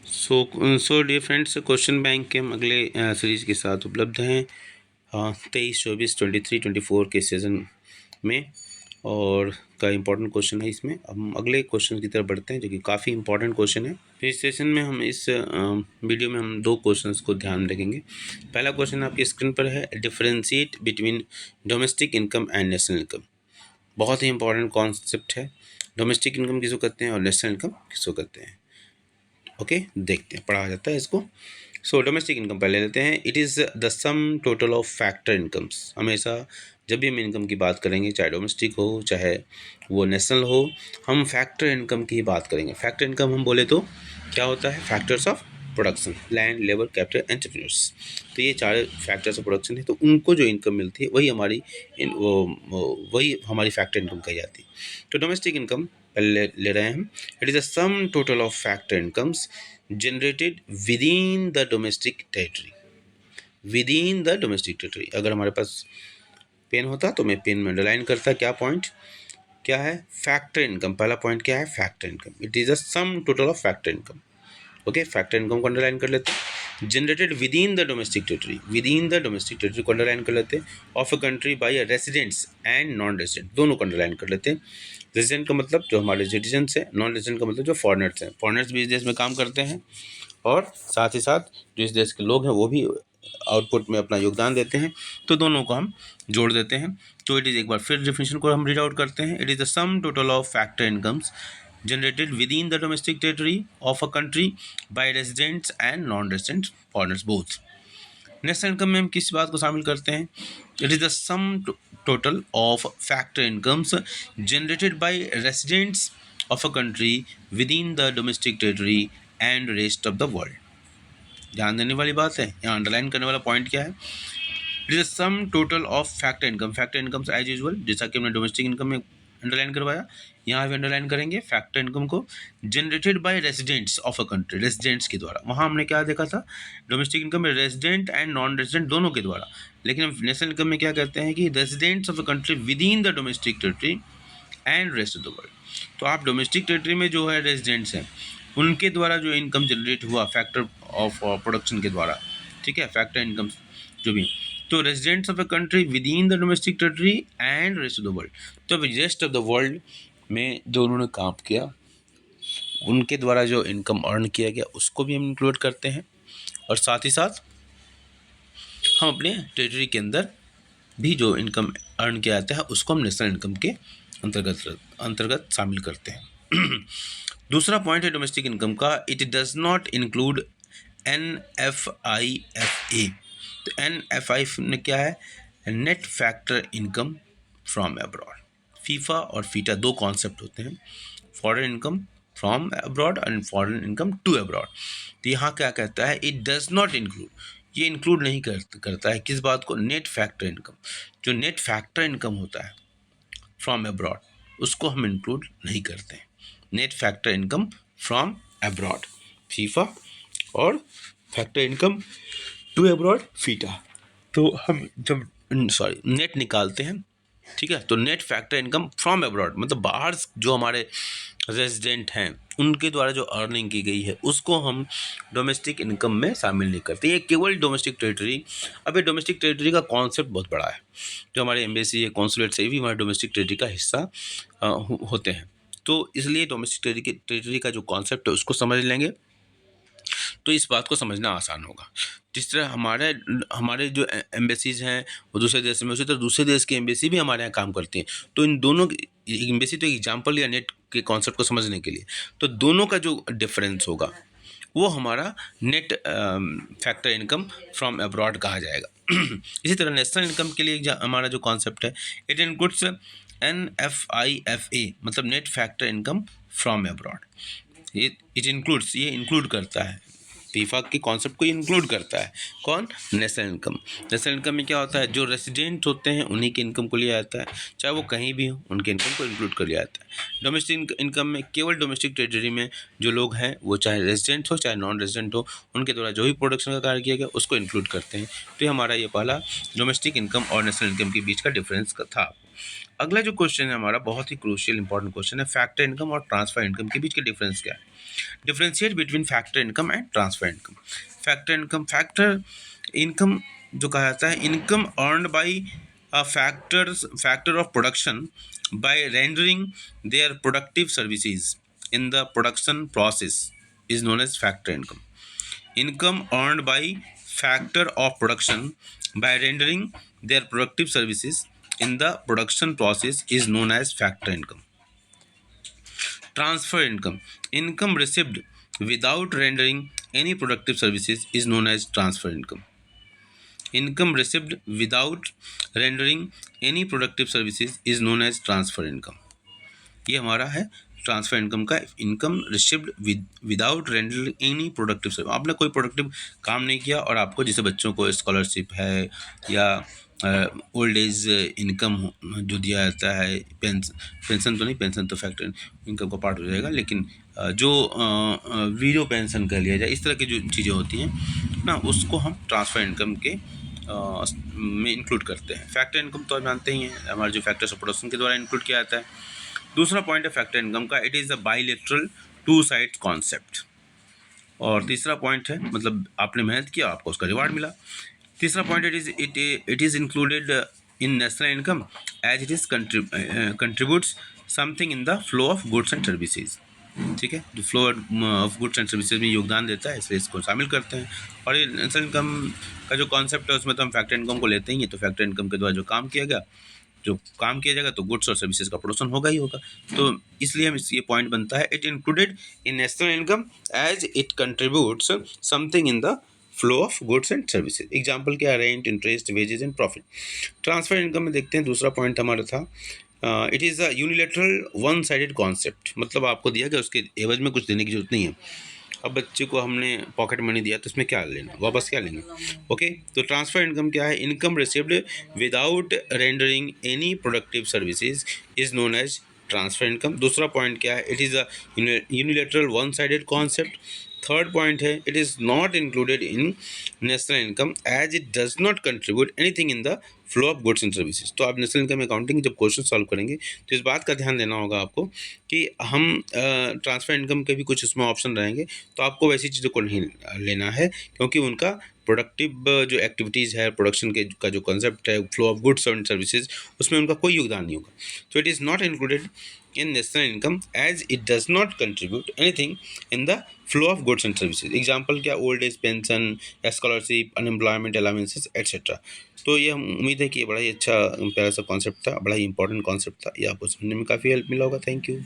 सो dear friends, question bank के हम अगले सीरीज़ के साथ उपलब्ध हैं 23, 24, 23, 24 के सीज़न में, और का इम्पोर्टेंट क्वेश्चन है। इसमें हम अगले क्वेश्चन की तरफ बढ़ते हैं जो कि काफ़ी इंपॉर्टेंट क्वेश्चन है। फिर इस सेशन में हम इस वीडियो में हम दो क्वेश्चंस को ध्यान में रखेंगे। पहला क्वेश्चन आपकी स्क्रीन पर है, differentiate between domestic income and national income. बहुत ही इंपॉर्टेंट कॉन्सेप्ट है। डोमेस्टिक इनकम किसको कहते हैं और नेशनल इनकम किसको कहते हैं। ओके, देखते हैं, पढ़ा जाता है इसको। सो डोमेस्टिक इनकम पहले लेते हैं। It is the sum total of factor incomes. हमेशा जब भी हम इनकम की बात करेंगे, चाहे डोमेस्टिक हो चाहे वो नेशनल हो, हम फैक्टर इनकम की ही बात करेंगे। फैक्टर इनकम हम बोले तो क्या होता है? Factors of production, land, labour, capital, entrepreneurs. तो ये चार फैक्टर्स ऑफ प्रोडक्शन है, तो उनको जो इनकम मिलती है वही हमारी वही हमारी फैक्टर इनकम कही जाती है। तो डोमेस्टिक इनकम पहले ले रहे हैं हम। It is the sum total of factor incomes generated within the domestic territory. Within the domestic territory, अगर हमारे पास पेन होता तो मैं पेन में अंडरलाइन करता। क्या पॉइंट क्या है? Factor income. पहला पॉइंट क्या है? Factor income. It is the sum total of factor income. Okay, factor income को अंडरलाइन कर लेते हैं। Generated within the domestic territory, within the domestic territory को अंडरलाइन कर लेते हैं। Of a country bye residents and non resident, दोनों को अंडरलाइन कर लेते हैं। रेसिडेंट का मतलब जो हमारे सिटीजन्स हैं, नॉन रेसिडेंट का मतलब जो फॉरेनर्स हैं। फॉरेनर्स भी इस देश में काम करते हैं और साथ ही साथ जो इस देश के लोग हैं वो भी आउटपुट में अपना योगदान देते हैं, तो दोनों को हम जोड़ देते हैं। तो इट इज़, एक बार फिर डेफिनेशन को हम रीड आउट करते हैं। It is the sum total of factor incomes generated within the domestic territory of a country by residents and non-resident foreigners both. National income में हम किस बात को शामिल करते हैं? It is the sum total of factor incomes generated by residents of a country within the domestic territory and rest of the world. ध्यान देने वाली बात है, यहाँ अंडरलाइन करने वाला पॉइंट क्या है? It is the sum total of factor income. Factor incomes as usual, जैसा कि हमने डोमेस्टिक इनकम में अंडरलाइन करवाया, यहाँ भी अंडरलाइन करेंगे फैक्टर इनकम को। Generated by residents of a country, residents के द्वारा। वहाँ हमने क्या देखा था? डोमेस्टिक इनकम में रेजिडेंट एंड नॉन रेजिडेंट दोनों के द्वारा। लेकिन हम नेशनल इनकम में क्या कहते हैं कि residents of a country with in the domestic territory and rest of the world. तो आप डोमेस्टिक टेरिटरी में जो है रेजिडेंट्स हैं, उनके द्वारा जो इनकम जनरेट हुआ फैक्टर ऑफ प्रोडक्शन के द्वारा, ठीक है, फैक्टर इनकम जो भी, तो residents of a country with in the domestic territory and rest of the world. तो रेस्ट ऑफ द वर्ल्ड में जो उन्होंने काम किया, उनके द्वारा जो इनकम अर्न किया गया, उसको भी हम इंक्लूड करते हैं। और साथ ही साथ हम अपने टेरिटरी के अंदर भी जो इनकम अर्न किया जाता है उसको हम नेशनल इनकम के अंतर्गत शामिल करते हैं। दूसरा पॉइंट है डोमेस्टिक इनकम का, it does not include NFIFA। तो NFI में क्या है? Net factor income from abroad. FIFA और फीटा दो कॉन्सेप्ट होते हैं, foreign income from abroad and foreign income to abroad. तो यहाँ क्या कहता है? इट डज नॉट इंक्लूड, ये इंक्लूड नहीं करता है किस बात को? Net factor income. जो नेट फैक्टर इनकम होता है फ्रॉम अब्रॉड, उसको हम इंक्लूड नहीं करते हैं। Net factor income from abroad, FIFA, और factor income to abroad, FITA. तो हम जब नेट निकालते हैं, ठीक है, तो net factor income from abroad मतलब बाहर जो हमारे रेजिडेंट हैं उनके द्वारा जो अर्निंग की गई है उसको हम डोमेस्टिक इनकम में शामिल नहीं करते। ये केवल डोमेस्टिक टेरिटरी। अब ये डोमेस्टिक टेरिटरी का कॉन्सेप्ट बहुत बड़ा है। जो हमारे एम्बेसी है, कॉन्सुलेट से भी हमारे डोमेस्टिक टेरिटरी का हिस्सा होते हैं। तो इसलिए डोमेस्टिक टेरिटरी का जो कॉन्सेप्ट है उसको समझ लेंगे तो इस बात को समझना आसान होगा। जिस तरह हमारे जो एम्बेसीज हैं वो दूसरे देश में, उसी तरह दूसरे देश की एम्बेसी भी हमारे यहाँ काम करती हैं। तो इन दोनों एम्बेसी तो एग्जाम्पल या नेट के कॉन्सेप्ट को समझने के लिए, तो दोनों का जो डिफरेंस होगा वो हमारा net factor income from abroad कहा जाएगा। इसी तरह नेशनल इनकम के लिए हमारा जो कॉन्सेप्ट है, इट इंक्लूड्स NFIFA मतलब net factor income from abroad. It includes, ये इंक्लूड करता है, फीफा के कॉन्सेप्ट को इंक्लूड करता है। कौन? National income. नेशनल इनकम में क्या होता है? जो रेसिडेंट होते हैं उन्हीं की इनकम को लिया जाता है, चाहे वो कहीं भी हो, उनके इनकम को इंक्लूड कर लिया जाता है। डोमेस्टिक इनकम में केवल डोमेस्टिक टेरिटरी में जो लोग हैं वो चाहे रेजिडेंट हो चाहे नॉन रेजिडेंट हो, उनके द्वारा जो भी प्रोडक्शन का कार्य किया गया उसको इंक्लूड करते हैं। तो ये हमारा ये पहला डोमेस्टिक इनकम और नेशनल इनकम के बीच का डिफरेंस का था। अगला जो क्वेश्चन है हमारा बहुत ही क्रूशियल इंपॉर्टेंट क्वेश्चन है, फैक्टर इनकम और ट्रांसफर इनकम के बीच के डिफरेंस क्या है। Differentiate between factor income and transfer income. Factor income जो कहा जाता है, income earned by a factor of production by rendering their productive services in the production process is known as factor income. Income earned by factor of production by rendering their productive services in the production process is known as factor income. Transfer income, income received without rendering any productive services is known as transfer income. Income received without rendering any productive services is known as transfer income. ये हमारा है transfer income का, income received without rendering any productive service. आपने कोई productive काम नहीं किया और आपको, जैसे बच्चों को स्कॉलरशिप है या ओल्ड एज इनकम जो दिया जाता है, पेंशन तो नहीं, पेंशन तो फैक्टर इनकम का पार्ट हो जाएगा, लेकिन जो वीडियो पेंशन कह लिया जाए, इस तरह की जो चीज़ें होती हैं ना, उसको हम ट्रांसफर इनकम के में इंक्लूड करते हैं। फैक्टर इनकम तो आप जानते ही हैं, हमारे जो फैक्टर्स ऑफ प्रोडक्शन के द्वारा इंक्लूड किया जाता है। दूसरा पॉइंट है फैक्टर इनकम का, it is a bilateral two side concept. और तीसरा पॉइंट है, मतलब आपने मेहनत किया, आपको उसका रिवार्ड मिला। तीसरा point, it is included in national income as it is contributes something in the flow of goods and services. ठीक है, जो flow of goods and services में योगदान देता है, इसलिए इसको शामिल करते हैं। और ये नेशनल इनकम का जो कॉन्सेप्ट है, उसमें तो हम फैक्टर इनकम को लेते ही हैं। तो फैक्टर इनकम के द्वारा जो काम किया जाएगा तो गुड्स और सर्विसेज का प्रोडक्शन होगा ही होगा। तो इसलिए हम ये पॉइंट बनता है, it included in national income as it contributes something in the flow of goods and services. Example क्या है, rent, interest, wages and profit. Transfer income में देखते हैं, दूसरा पॉइंट हमारा था, it is a unilateral one sided concept. मतलब आपको दिया गया, उसके एवज में कुछ देने की जरूरत नहीं है। अब बच्चे को हमने पॉकेट मनी दिया तो इसमें क्या लेना, वापस क्या लेंगे। ओके, तो ट्रांसफर इनकम क्या है, income received without rendering any productive services is known as transfer income. दूसरा पॉइंट क्या है, it is a unilateral one sided concept. Third point है, it is not included in national income as it does not contribute anything in the flow of goods and services. तो आप national income accounting जब question solve करेंगे तो इस बात का ध्यान देना होगा आपको कि हम ट्रांसफर इनकम के भी कुछ इसमें ऑप्शन रहेंगे, तो आपको वैसी चीज़ों को नहीं लेना है, क्योंकि उनका प्रोडक्टिव जो एक्टिविटीज़ है, प्रोडक्शन के का जो कॉन्सेप्ट है, flow of goods and services, उसमें उनका कोई योगदान नहीं होगा। तो it is not included in national income as it does not contribute anything in the flow of goods and services। Example क्या, old age pension, scholarship, unemployment allowances etcetera. तो ये हम उम्मीद है कि ये बड़ा ही अच्छा प्यारा सा कॉन्सेप्ट था, बड़ा ही इंपॉर्टेंट कॉन्सेप्ट था, ये आपको समझने में काफ़ी हेल्प मिला होगा। Thank you.